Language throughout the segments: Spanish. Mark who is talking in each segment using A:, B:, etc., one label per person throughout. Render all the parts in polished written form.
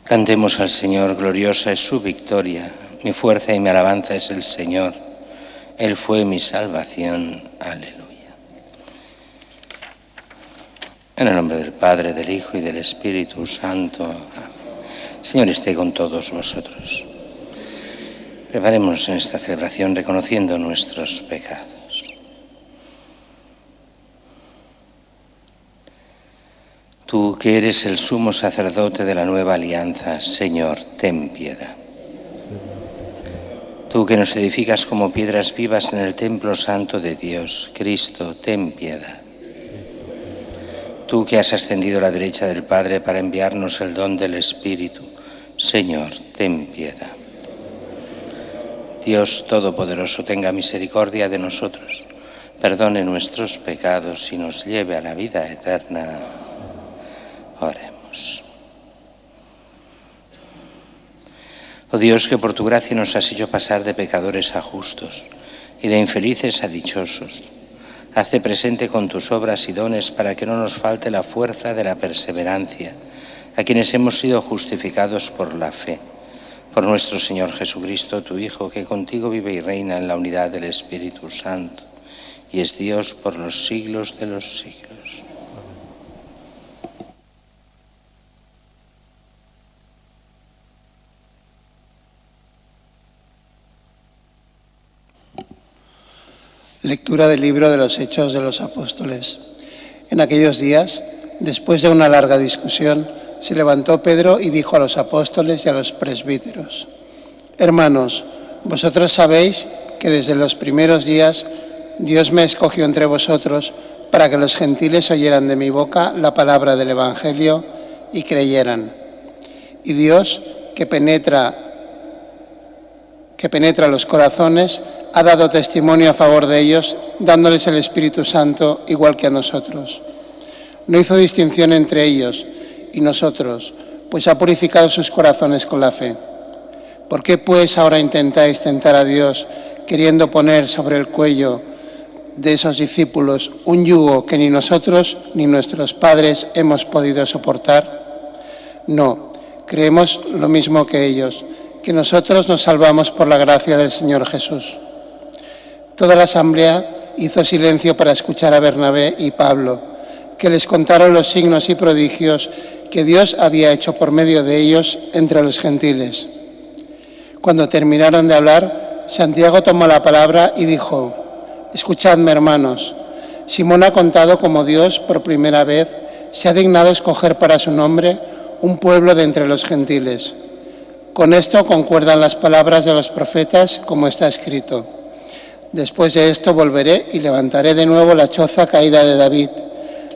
A: Cantemos al Señor, gloriosa es su victoria. Mi fuerza y mi alabanza es el Señor. Él fue mi salvación. Aleluya. En el nombre del Padre, del Hijo y del Espíritu Santo. Amén. El Señor esté con todos vosotros. Preparémonos en esta celebración reconociendo nuestros pecados. Tú que eres el sumo sacerdote de la nueva alianza, Señor, ten piedad. Tú que nos edificas como piedras vivas en el templo santo de Dios, Cristo, ten piedad. Tú que has ascendido a la derecha del Padre para enviarnos el don del Espíritu, Señor, ten piedad. Dios Todopoderoso, tenga misericordia de nosotros, perdone nuestros pecados y nos lleve a la vida eterna. Oremos. Oh Dios, que por tu gracia nos has hecho pasar de pecadores a justos y de infelices a dichosos, hazte presente con tus obras y dones para que no nos falte la fuerza de la perseverancia a quienes hemos sido justificados por la fe. Por nuestro Señor Jesucristo, tu Hijo, que contigo vive y reina en la unidad del Espíritu Santo y es Dios por los siglos de los siglos.
B: Lectura del libro de los Hechos de los Apóstoles. En aquellos días, después de una larga discusión, se levantó Pedro y dijo a los apóstoles y a los presbíteros: Hermanos, vosotros sabéis que desde los primeros días Dios me escogió entre vosotros para que los gentiles oyeran de mi boca la palabra del Evangelio y creyeran. Y Dios, que penetra los corazones, ha dado testimonio a favor de ellos, dándoles el Espíritu Santo igual que a nosotros. No hizo distinción entre ellos y nosotros, pues ha purificado sus corazones con la fe. ¿Por qué pues ahora intentáis tentar a Dios, queriendo poner sobre el cuello de esos discípulos un yugo que ni nosotros ni nuestros padres hemos podido soportar? No, creemos lo mismo que ellos, que nosotros nos salvamos por la gracia del Señor Jesús. Toda la asamblea hizo silencio para escuchar a Bernabé y Pablo, que les contaron los signos y prodigios que Dios había hecho por medio de ellos entre los gentiles. Cuando terminaron de hablar, Santiago tomó la palabra y dijo: Escuchadme, hermanos, Simón ha contado cómo Dios, por primera vez, se ha dignado escoger para su nombre un pueblo de entre los gentiles. Con esto concuerdan las palabras de los profetas, como está escrito: Después de esto volveré y levantaré de nuevo la choza caída de David.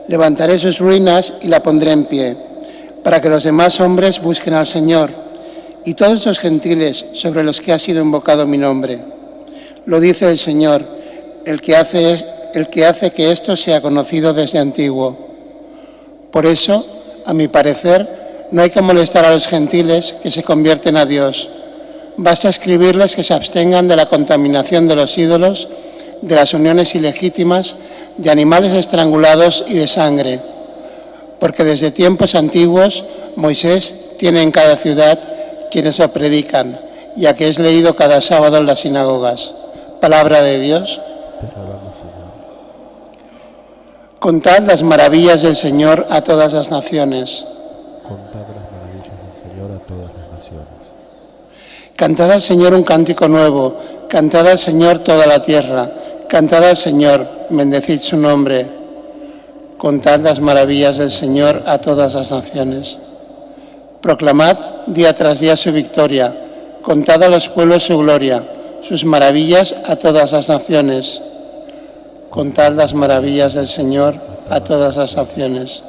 B: Levantaré sus ruinas y la pondré en pie, para que los demás hombres busquen al Señor y todos los gentiles sobre los que ha sido invocado mi nombre. Lo dice el Señor, el que hace que esto sea conocido desde antiguo. Por eso, a mi parecer, no hay que molestar a los gentiles que se convierten a Dios. Basta escribirles que se abstengan de la contaminación de los ídolos, de las uniones ilegítimas, de animales estrangulados y de sangre. Porque desde tiempos antiguos Moisés tiene en cada ciudad quienes lo predican, ya que es leído cada sábado en las sinagogas. Palabra de Dios. Contad las maravillas del Señor a todas las naciones.
C: Contad las maravillas del Señor a todas las naciones.
B: Cantad al Señor un cántico nuevo, cantad al Señor toda la tierra, cantad al Señor, bendecid su nombre. Contad las maravillas del Señor a todas las naciones. Proclamad día tras día su victoria, contad a los pueblos su gloria, sus maravillas a todas las naciones. Contad las maravillas del Señor a todas las naciones.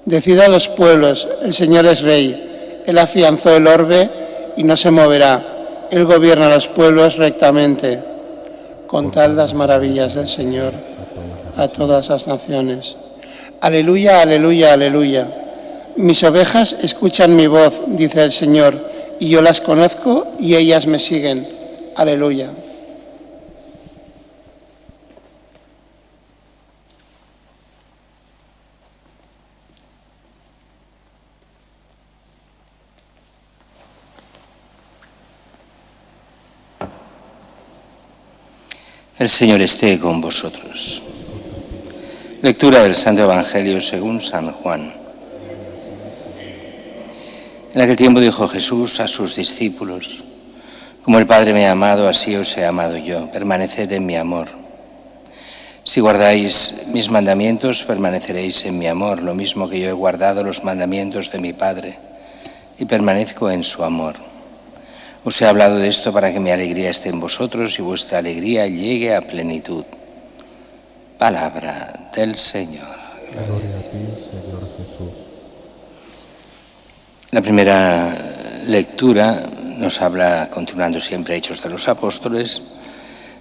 B: Decid a los pueblos, el Señor es Rey, Él afianzó el orbe y no se moverá, Él gobierna a los pueblos rectamente. Contad las maravillas del Señor a todas las naciones. Aleluya, aleluya, aleluya. Mis ovejas escuchan mi voz, dice el Señor, y yo las conozco y ellas me siguen. Aleluya.
A: El Señor esté con vosotros. Lectura del Santo Evangelio según San Juan. En aquel tiempo dijo Jesús a sus discípulos: como el Padre me ha amado, así os he amado yo. Permaneced en mi amor. Si guardáis mis mandamientos, permaneceréis en mi amor, lo mismo que yo he guardado los mandamientos de mi Padre y permanezco en su amor. Os he hablado de esto para que mi alegría esté en vosotros y vuestra alegría llegue a plenitud. Palabra del Señor.
C: Gloria a ti, Señor Jesús.
A: La primera lectura nos habla, continuando siempre Hechos de los Apóstoles,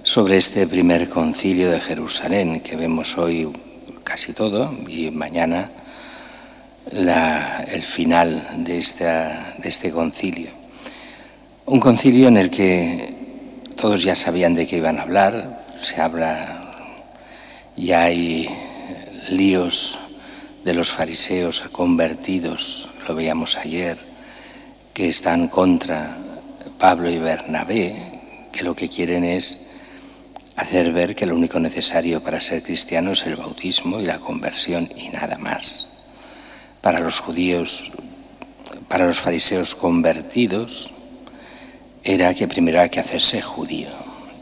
A: sobre este primer concilio de Jerusalén, que vemos hoy casi todo, y mañana el final de este concilio. Un concilio en el que todos ya sabían de qué iban a hablar, se habla, ya hay líos de los fariseos convertidos, lo veíamos ayer, que están contra Pablo y Bernabé, que lo que quieren es hacer ver que lo único necesario para ser cristiano es el bautismo y la conversión y nada más. Para los judíos, para los fariseos convertidos, era que primero hay que hacerse judío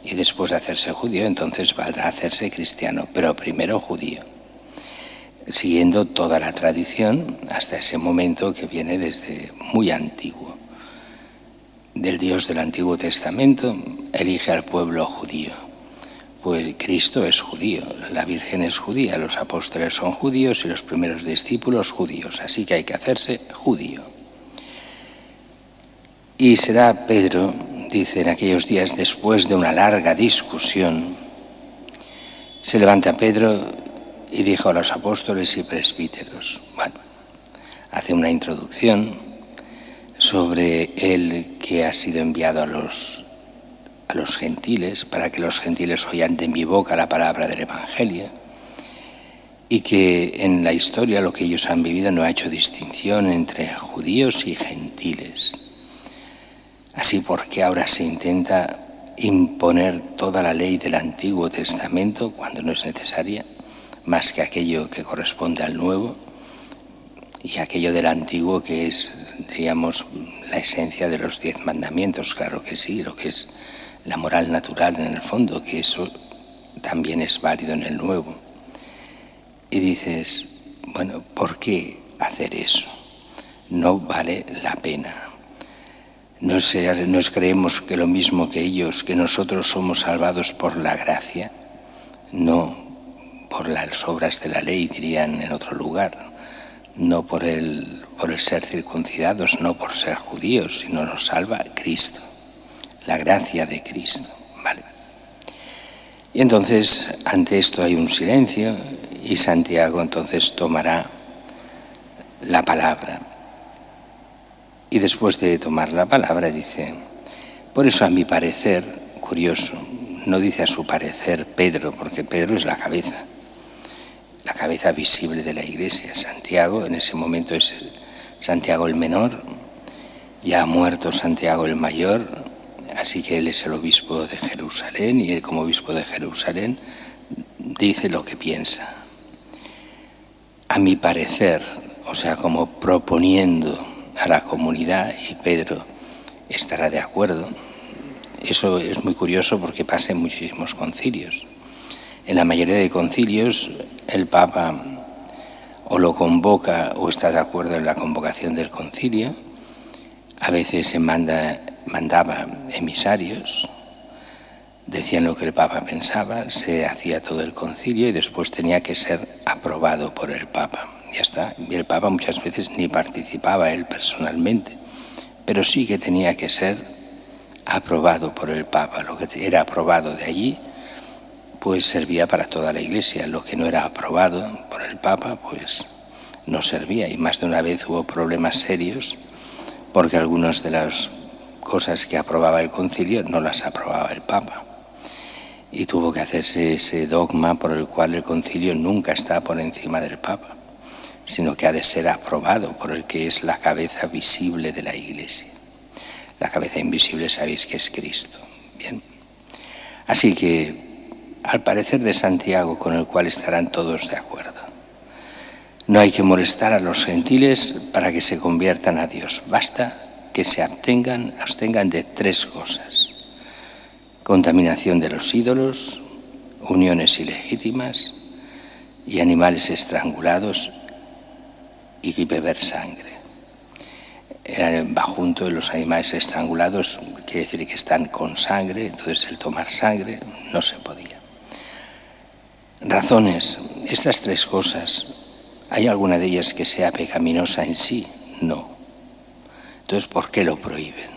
A: y después de hacerse judío entonces valdrá hacerse cristiano, pero primero judío, siguiendo toda la tradición hasta ese momento que viene desde muy antiguo. Del Dios del Antiguo Testamento elige al pueblo judío. Pues Cristo es judío, la Virgen es judía, los apóstoles son judíos y los primeros discípulos judíos, así que hay que hacerse judío. Y será Pedro, dice, en aquellos días, después de una larga discusión, se levanta Pedro y dijo a los apóstoles y presbíteros, bueno, hace una introducción sobre él que ha sido enviado a los gentiles, para que los gentiles oigan de mi boca la palabra del Evangelio, y que en la historia lo que ellos han vivido no ha hecho distinción entre judíos y gentiles. Así, porque ahora se intenta imponer toda la ley del Antiguo Testamento cuando no es necesaria, más que aquello que corresponde al Nuevo, y aquello del Antiguo que es, digamos, la esencia de los 10 mandamientos, claro que sí, lo que es la moral natural en el fondo, que eso también es válido en el Nuevo. Y dices, bueno, ¿por qué hacer eso? No vale la pena. ¿Nos creemos que lo mismo que ellos, que nosotros somos salvados por la gracia? No por las obras de la ley, dirían en otro lugar. No por el ser circuncidados, no por ser judíos, sino nos salva Cristo, la gracia de Cristo. ¿Vale? Y entonces, ante esto hay un silencio y Santiago entonces tomará la palabra. Y después de tomar la palabra dice, por eso a mi parecer, curioso, no dice a su parecer Pedro, porque Pedro es la cabeza visible de la Iglesia. Santiago, en ese momento es Santiago el menor, ya ha muerto Santiago el mayor, así que él es el obispo de Jerusalén y él como obispo de Jerusalén dice lo que piensa. A mi parecer, o sea, como proponiendo a la comunidad, y Pedro estará de acuerdo. Eso es muy curioso porque pasa en muchísimos concilios. En la mayoría de concilios el Papa o lo convoca o está de acuerdo en la convocación del concilio. A veces se mandaba emisarios, decían lo que el Papa pensaba, se hacía todo el concilio y después tenía que ser aprobado por el Papa. Ya está. Y el Papa muchas veces ni participaba él personalmente, pero sí que tenía que ser aprobado por el Papa. Lo que era aprobado de allí, pues servía para toda la Iglesia. Lo que no era aprobado por el Papa, pues no servía. Y más de una vez hubo problemas serios, porque algunas de las cosas que aprobaba el concilio no las aprobaba el Papa. Y tuvo que hacerse ese dogma por el cual el concilio nunca está por encima del Papa, sino que ha de ser aprobado por el que es la cabeza visible de la Iglesia. La cabeza invisible sabéis que es Cristo. Bien. Así que al parecer de Santiago, con el cual estarán todos de acuerdo. No hay que molestar a los gentiles para que se conviertan a Dios. Basta que se abstengan de 3 cosas: contaminación de los ídolos, uniones ilegítimas y animales estrangulados y beber sangre. Era el bajunto de los animales estrangulados, quiere decir que están con sangre, entonces el tomar sangre no se podía. Razones: estas 3 cosas, ¿hay alguna de ellas que sea pecaminosa en sí? No. Entonces, ¿por qué lo prohíben?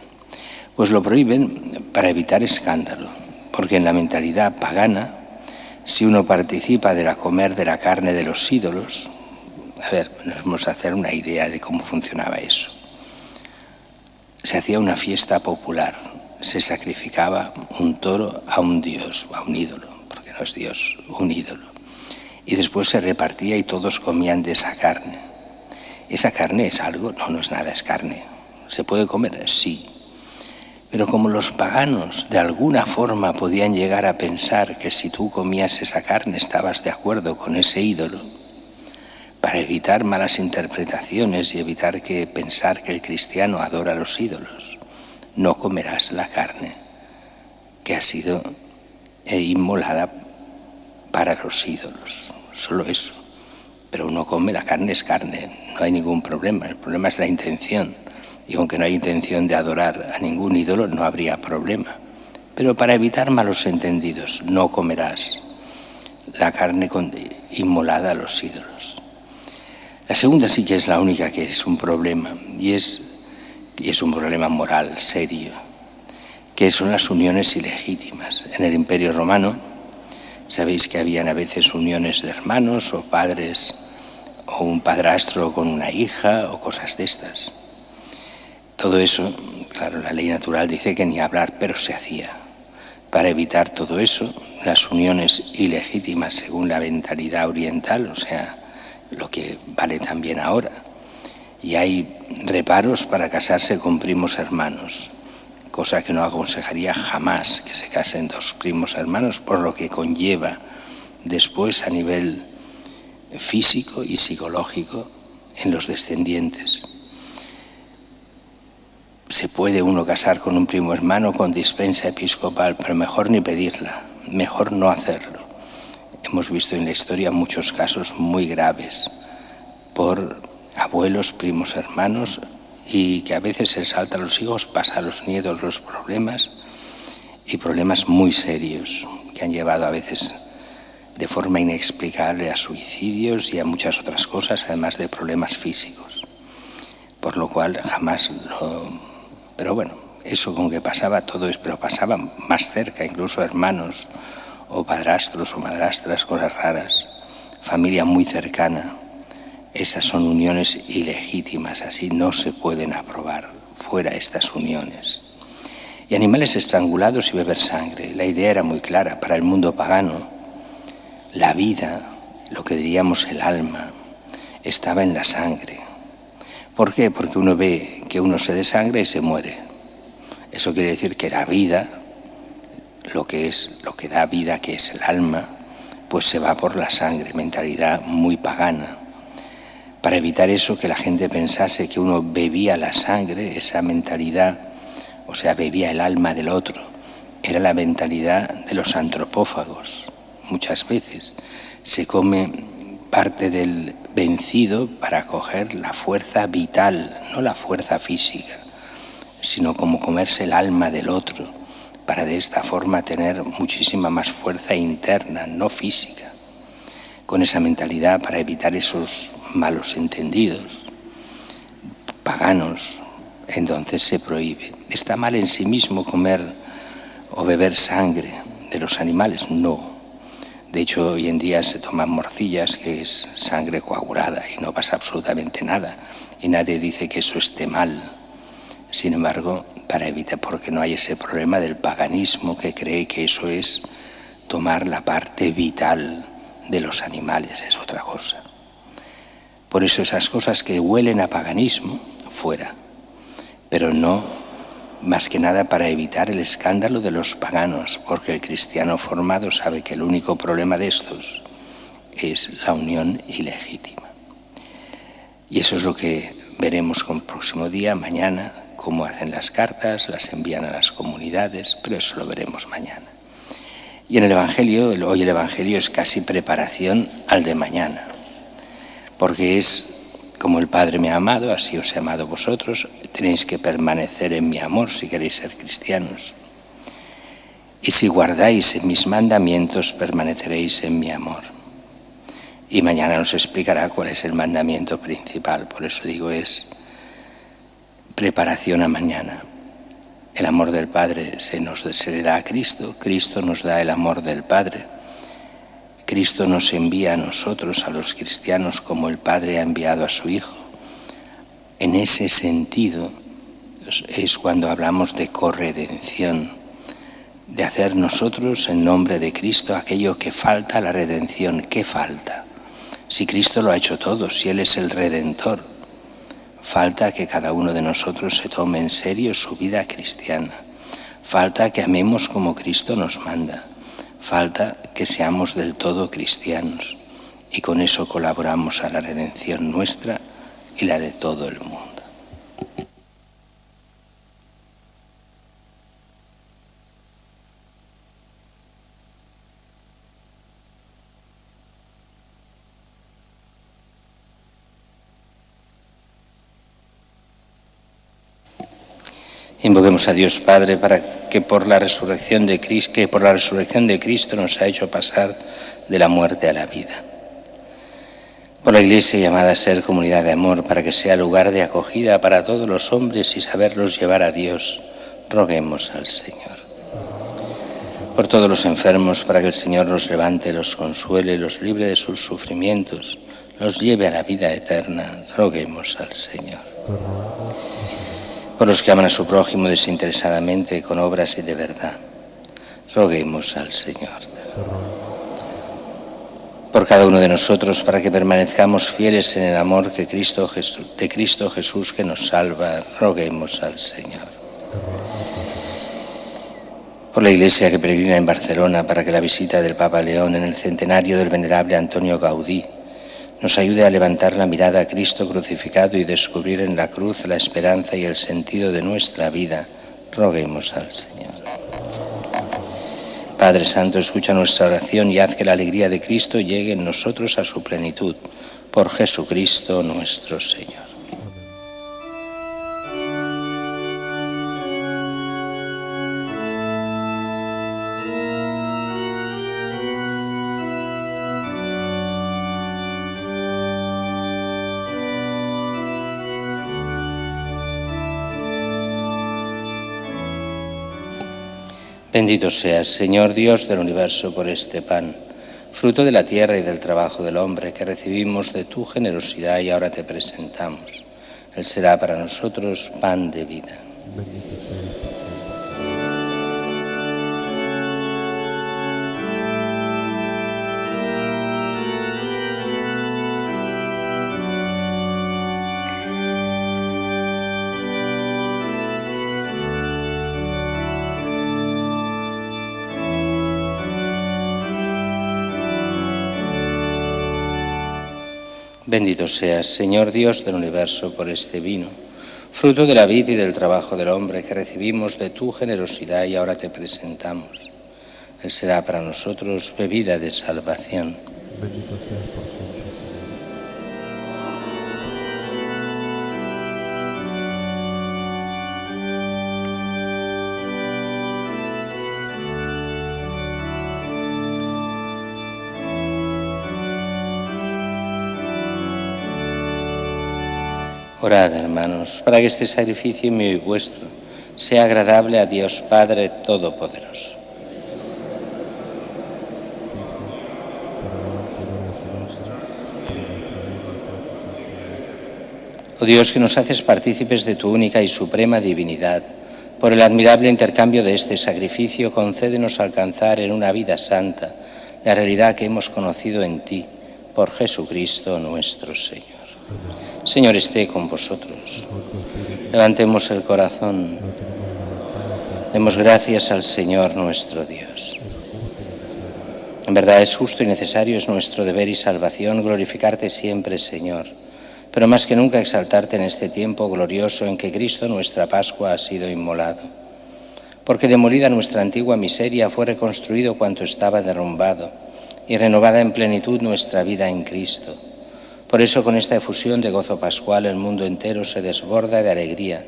A: Pues lo prohíben para evitar escándalo, porque en la mentalidad pagana, si uno participa de comer de la carne de los ídolos, a ver, nos vamos a hacer una idea de cómo funcionaba eso. Se hacía una fiesta popular, se sacrificaba un toro a un dios, a un ídolo, porque no es Dios, un ídolo. Y después se repartía y todos comían de esa carne. ¿Esa carne es algo? No, no es nada, es carne. ¿Se puede comer? Sí. Pero como los paganos de alguna forma podían llegar a pensar que si tú comías esa carne estabas de acuerdo con ese ídolo, para evitar malas interpretaciones y evitar pensar que el cristiano adora a los ídolos, no comerás la carne que ha sido inmolada para los ídolos. Solo eso. Pero uno come, la carne es carne, no hay ningún problema. El problema es la intención. Y aunque no hay intención de adorar a ningún ídolo, no habría problema. Pero para evitar malos entendidos, no comerás la carne inmolada a los ídolos. La segunda sí que es la única que es un problema, y es un problema moral serio, que son las uniones ilegítimas. En el Imperio Romano, sabéis que habían a veces uniones de hermanos o padres, o un padrastro con una hija, o cosas de estas. Todo eso, claro, la ley natural dice que ni hablar, pero se hacía. Para evitar todo eso, las uniones ilegítimas según la mentalidad oriental, o sea, lo que vale también ahora. Y hay reparos para casarse con primos hermanos, cosa que no aconsejaría jamás que se casen 2 primos hermanos, por lo que conlleva después a nivel físico y psicológico en los descendientes. Se puede uno casar con un primo hermano con dispensa episcopal, pero mejor ni pedirla, mejor no hacerlo. Hemos visto en la historia muchos casos muy graves por abuelos, primos hermanos, y que a veces se salta a los hijos, pasa a los nietos los problemas, y problemas muy serios que han llevado a veces de forma inexplicable a suicidios y a muchas otras cosas, además de problemas físicos. Por lo cual jamás lo... Pero bueno, eso con que pasaba todo es, pero pasaba más cerca, incluso hermanos o padrastros o madrastras, cosas raras, familia muy cercana. Esas son uniones ilegítimas, así no se pueden aprobar, fuera estas uniones. Y animales estrangulados y beber sangre. La idea era muy clara para el mundo pagano. La vida, lo que diríamos el alma, estaba en la sangre. ¿Por qué? Porque uno ve que uno se desangra y se muere. Eso quiere decir que la vida, lo que da vida, que es el alma, pues se va por la sangre, mentalidad muy pagana. Para evitar eso, que la gente pensase que uno bebía la sangre, esa mentalidad, o sea, bebía el alma del otro, era la mentalidad de los antropófagos. Muchas veces se come parte del vencido para coger la fuerza vital, no la fuerza física, sino como comerse el alma del otro, para de esta forma tener muchísima más fuerza interna, no física. Con esa mentalidad, para evitar esos malos entendidos paganos, entonces se prohíbe. ¿Está mal en sí mismo comer o beber sangre de los animales? No. De hecho, hoy en día se toman morcillas, que es sangre coagulada, y no pasa absolutamente nada. Y nadie dice que eso esté mal. Sin embargo, para evitar, porque no hay ese problema del paganismo que cree que eso es tomar la parte vital de los animales, es otra cosa. Por eso esas cosas que huelen a paganismo, fuera. Pero no más que nada para evitar el escándalo de los paganos, porque el cristiano formado sabe que el único problema de estos es la unión ilegítima. Y eso es lo que veremos con el próximo día, mañana, cómo hacen las cartas, las envían a las comunidades, pero eso lo veremos mañana. Y en el Evangelio, hoy el Evangelio es casi preparación al de mañana, porque es como el Padre me ha amado, así os he amado vosotros, tenéis que permanecer en mi amor si queréis ser cristianos. Y si guardáis mis mandamientos, permaneceréis en mi amor. Y mañana nos explicará cuál es el mandamiento principal, por eso digo, es preparación a mañana. El amor del Padre se le da a Cristo, Cristo nos da el amor del Padre. Cristo nos envía a nosotros, a los cristianos, como el Padre ha enviado a su Hijo. En ese sentido es cuando hablamos de corredención, de hacer nosotros en nombre de Cristo aquello que falta a la redención. ¿Qué falta? Si Cristo lo ha hecho todo, si Él es el Redentor, falta que cada uno de nosotros se tome en serio su vida cristiana. Falta que amemos como Cristo nos manda. Falta que seamos del todo cristianos y con eso colaboramos a la redención nuestra y la de todo el mundo. Invoquemos a Dios Padre para que por la resurrección de Cristo nos ha hecho pasar de la muerte a la vida. Por la Iglesia llamada a ser comunidad de amor, para que sea lugar de acogida para todos los hombres y saberlos llevar a Dios, roguemos al Señor. Por todos los enfermos, para que el Señor los levante, los consuele, los libre de sus sufrimientos, los lleve a la vida eterna, roguemos al Señor. Por los que aman a su prójimo desinteresadamente, con obras y de verdad, roguemos al Señor. Por cada uno de nosotros, para que permanezcamos fieles en el amor de Cristo Jesús que nos salva, roguemos al Señor. Por la Iglesia que peregrina en Barcelona, para que la visita del Papa León en el centenario del venerable Antonio Gaudí nos ayude a levantar la mirada a Cristo crucificado y descubrir en la cruz la esperanza y el sentido de nuestra vida, roguemos al Señor. Padre Santo, escucha nuestra oración y haz que la alegría de Cristo llegue en nosotros a su plenitud. Por Jesucristo nuestro Señor. Bendito seas, Señor Dios del universo, por este pan, fruto de la tierra y del trabajo del hombre, que recibimos de tu generosidad y ahora te presentamos. Él será para nosotros pan de vida. Bendito seas, Señor Dios del universo, por este vino, fruto de la vid y del trabajo del hombre, que recibimos de tu generosidad y ahora te presentamos. Él será para nosotros bebida de salvación.
C: Bendito seas por siempre.
A: Orad, hermanos, para que este sacrificio mío y vuestro sea agradable a Dios Padre Todopoderoso. Oh Dios, que nos haces partícipes de tu única y suprema divinidad, por el admirable intercambio de este sacrificio, concédenos alcanzar en una vida santa la realidad que hemos conocido en ti, por Jesucristo nuestro Señor. Señor, esté con vosotros. Levantemos el corazón. Demos gracias al Señor nuestro Dios. En verdad es justo y necesario, es nuestro deber y salvación glorificarte siempre, Señor, pero más que nunca exaltarte en este tiempo glorioso en que Cristo, nuestra Pascua, ha sido inmolado. Porque demolida nuestra antigua miseria, fue reconstruido cuanto estaba derrumbado y renovada en plenitud nuestra vida en Cristo. Por eso, con esta efusión de gozo pascual, el mundo entero se desborda de alegría,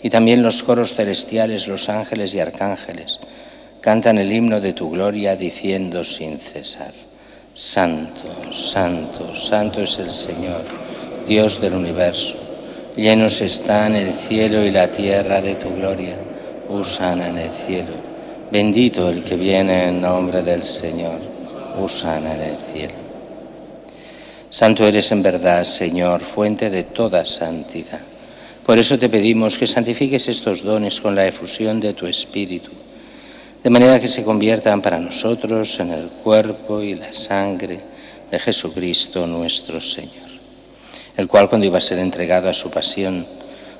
A: y también los coros celestiales, los ángeles y arcángeles, cantan el himno de tu gloria, diciendo sin cesar: Santo, santo, santo es el Señor, Dios del universo. Llenos están el cielo y la tierra de tu gloria. Hosana en el cielo. Bendito el que viene en nombre del Señor. Hosana en el cielo. Santo eres en verdad, Señor, fuente de toda santidad. Por eso te pedimos que santifiques estos dones con la efusión de tu Espíritu, de manera que se conviertan para nosotros en el cuerpo y la sangre de Jesucristo nuestro Señor, el cual, cuando iba a ser entregado a su pasión,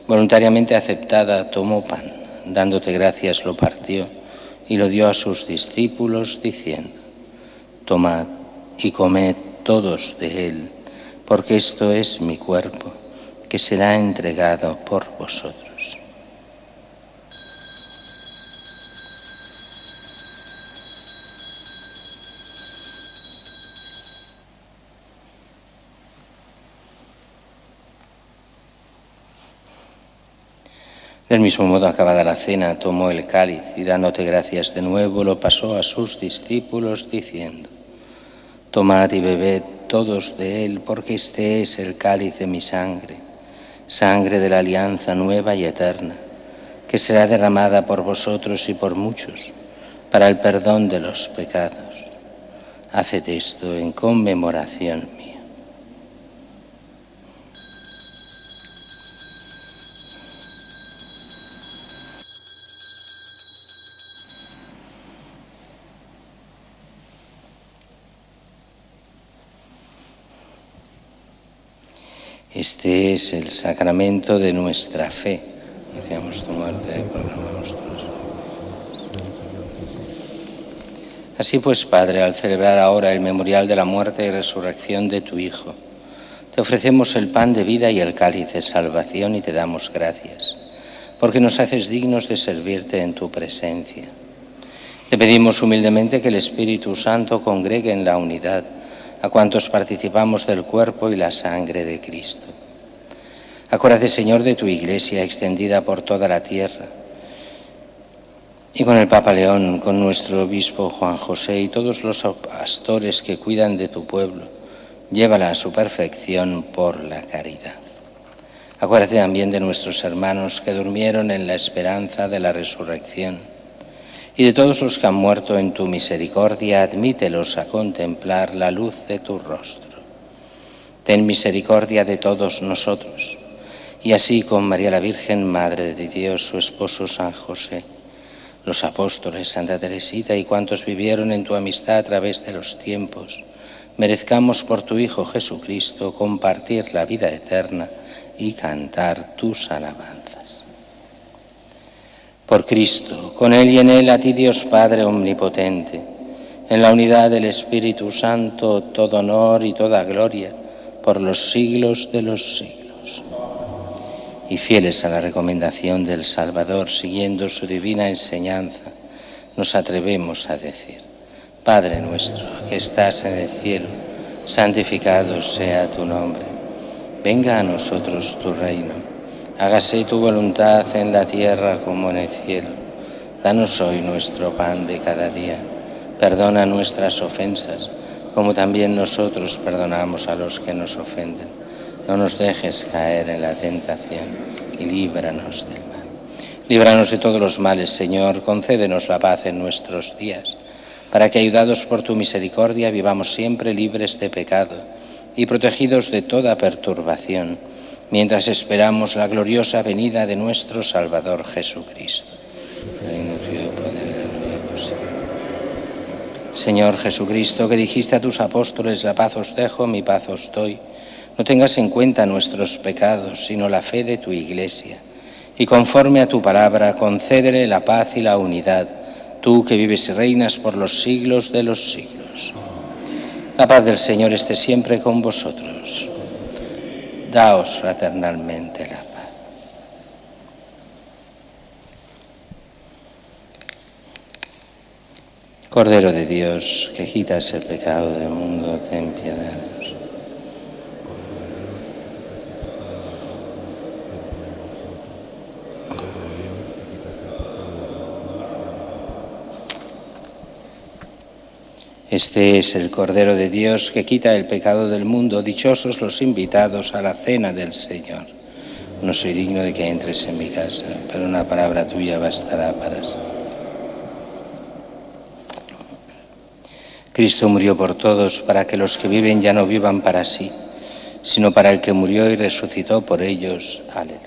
A: voluntariamente aceptada, tomó pan, dándote gracias lo partió y lo dio a sus discípulos, diciendo: Tomad y comed todos de él, porque esto es mi cuerpo, que será entregado por vosotros. Del mismo modo, acabada la cena, tomó el cáliz y, dándote gracias de nuevo, lo pasó a sus discípulos, diciendo: Tomad y bebed todos de él, porque este es el cáliz de mi sangre, sangre de la alianza nueva y eterna, que será derramada por vosotros y por muchos, para el perdón de los pecados. Haced esto en conmemoración mía. Este es el sacramento de nuestra fe. Anunciamos tu muerte y proclamamos tu resurrección. Así pues, Padre, al celebrar ahora el memorial de la muerte y resurrección de tu Hijo, te ofrecemos el pan de vida y el cáliz de salvación y te damos gracias, porque nos haces dignos de servirte en tu presencia. Te pedimos humildemente que el Espíritu Santo congregue en la unidad a cuantos participamos del cuerpo y la sangre de Cristo. Acuérdate, Señor, de tu Iglesia extendida por toda la tierra, y con el Papa León, con nuestro obispo Juan José y todos los pastores que cuidan de tu pueblo, llévala a su perfección por la caridad. Acuérdate también de nuestros hermanos que durmieron en la esperanza de la resurrección, y de todos los que han muerto en tu misericordia, admítelos a contemplar la luz de tu rostro. Ten misericordia de todos nosotros, y así con María la Virgen, Madre de Dios, su esposo San José, los apóstoles, Santa Teresita y cuantos vivieron en tu amistad a través de los tiempos, merezcamos por tu Hijo Jesucristo compartir la vida eterna y cantar tus alabanzas. Por Cristo, con Él y en Él, a ti Dios Padre omnipotente, en la unidad del Espíritu Santo, todo honor y toda gloria por los siglos de los siglos. Y fieles a la recomendación del Salvador, siguiendo su divina enseñanza, nos atrevemos a decir: Padre nuestro, que estás en el cielo, santificado sea tu nombre. Venga a nosotros tu reino. Hágase tu voluntad en la tierra como en el cielo. Danos hoy nuestro pan de cada día. Perdona nuestras ofensas, como también nosotros perdonamos a los que nos ofenden. No nos dejes caer en la tentación y líbranos del mal. Líbranos de todos los males, Señor. Concédenos la paz en nuestros días, para que, ayudados por tu misericordia, vivamos siempre libres de pecado y protegidos de toda perturbación, mientras esperamos la gloriosa venida de nuestro Salvador Jesucristo. Reino tuyo, poder y gloria por siempre. Señor Jesucristo, que dijiste a tus apóstoles: la paz os dejo, mi paz os doy, no tengas en cuenta nuestros pecados, sino la fe de tu Iglesia, y conforme a tu palabra concédele la paz y la unidad, tú que vives y reinas por los siglos de los siglos. La paz del Señor esté siempre con vosotros. Daos fraternalmente la paz. Cordero de Dios, que quitas el pecado del mundo, ten piedad de nosotros. Este es el Cordero de Dios que quita el pecado del mundo. Dichosos los invitados a la cena del Señor. No soy digno de que entres en mi casa, pero una palabra tuya bastará para siempre. Cristo murió por todos para que los que viven ya no vivan para sí, sino para el que murió y resucitó por ellos. Aleluya.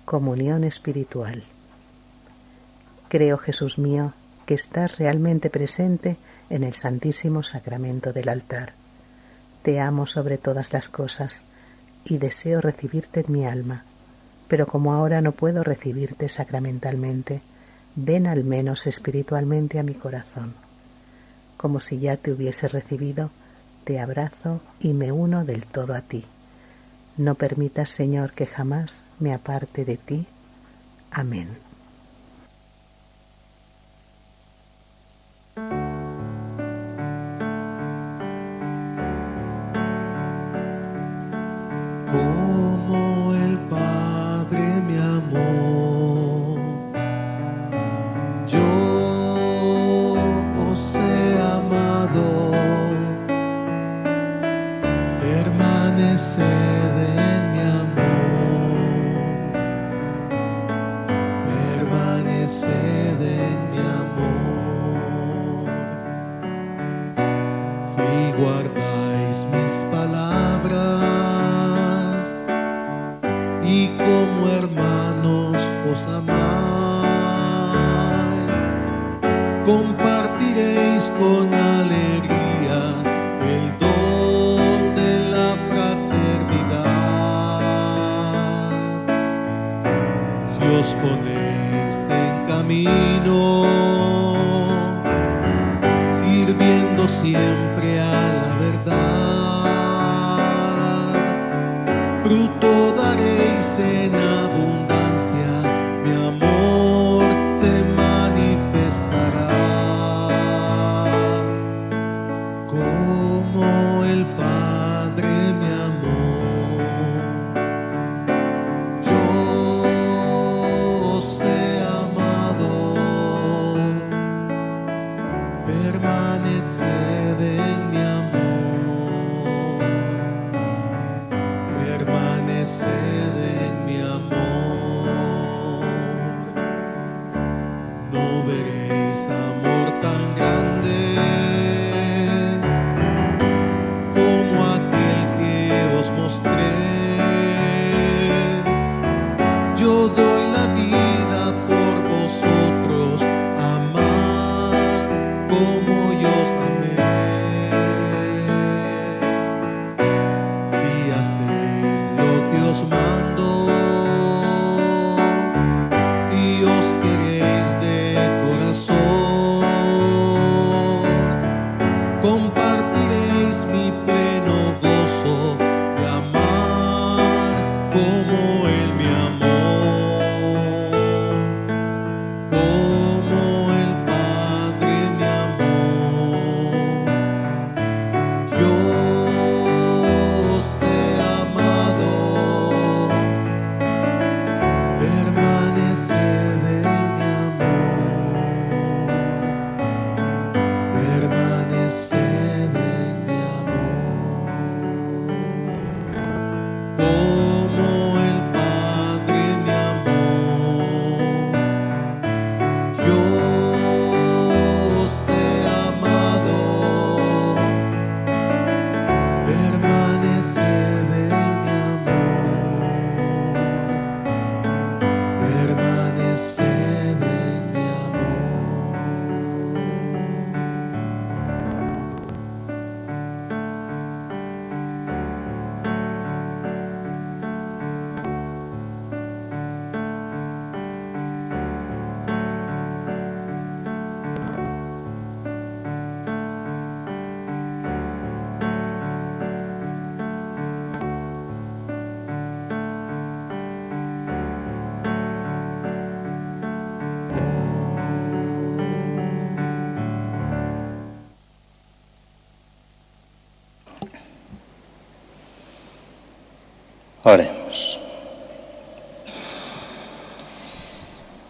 D: Comunión espiritual. Creo, Jesús mío, que estás realmente presente en el Santísimo Sacramento del altar. Te amo sobre todas las cosas y deseo recibirte en mi alma, pero como ahora no puedo recibirte sacramentalmente, ven al menos espiritualmente a mi corazón. Como si ya te hubiese recibido, te abrazo y me uno del todo a ti. No permitas, Señor, que jamás me aparte de ti. Amén.
E: Como el Padre me amó, yo os he amado. Permaneced en mi amor, permaneced en mi amor. Si guardáis mis palabras y como hermanos os amáis, compartiréis con alegría el don de la fraternidad. Si os ponéis en camino, sirviendo siempre a la verdad, fruto daréis en abundancia, mi amor se manifestará. Como el Padre me amó, yo os he amado. Permaneced en mi amor, permaneced en mi amor. No veréis amor tan grande como aquel que os mostré. Yo doy la vida por vosotros, amad como yo os amé. Si hacéis lo que os mando y os queréis de corazón, compartiréis mi pleno gozo de amar como Él me amó. Como el Padre me amó, yo os he amado. Permaneced en mi amor, permaneced en mi amor. Como el Padre me amó, yo os he amado. Permaneced en mi amor.
A: Oremos.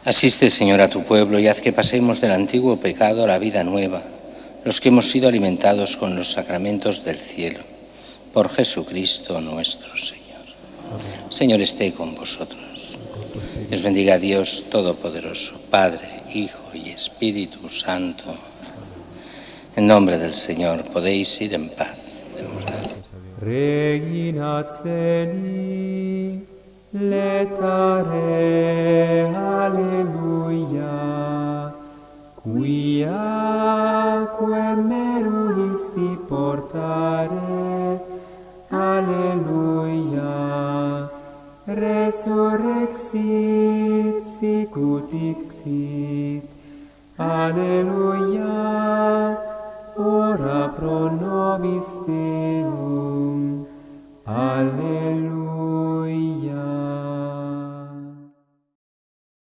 A: Asiste, Señor, a tu pueblo y haz que pasemos del antiguo pecado a la vida nueva, los que hemos sido alimentados con los sacramentos del cielo. Por Jesucristo nuestro Señor.
C: Amén.
A: Señor, esté con vosotros.
C: Con tu espíritu.
A: Os bendiga Dios Todopoderoso, Padre, Hijo y Espíritu Santo. En nombre del Señor, podéis ir en paz. Demos gracias.
F: Regina Celi, letare, alleluia, quia quem meruisti portare, alleluia, resurrexit sicut dixit, alleluia, ora pro nobis Deum, alleluia.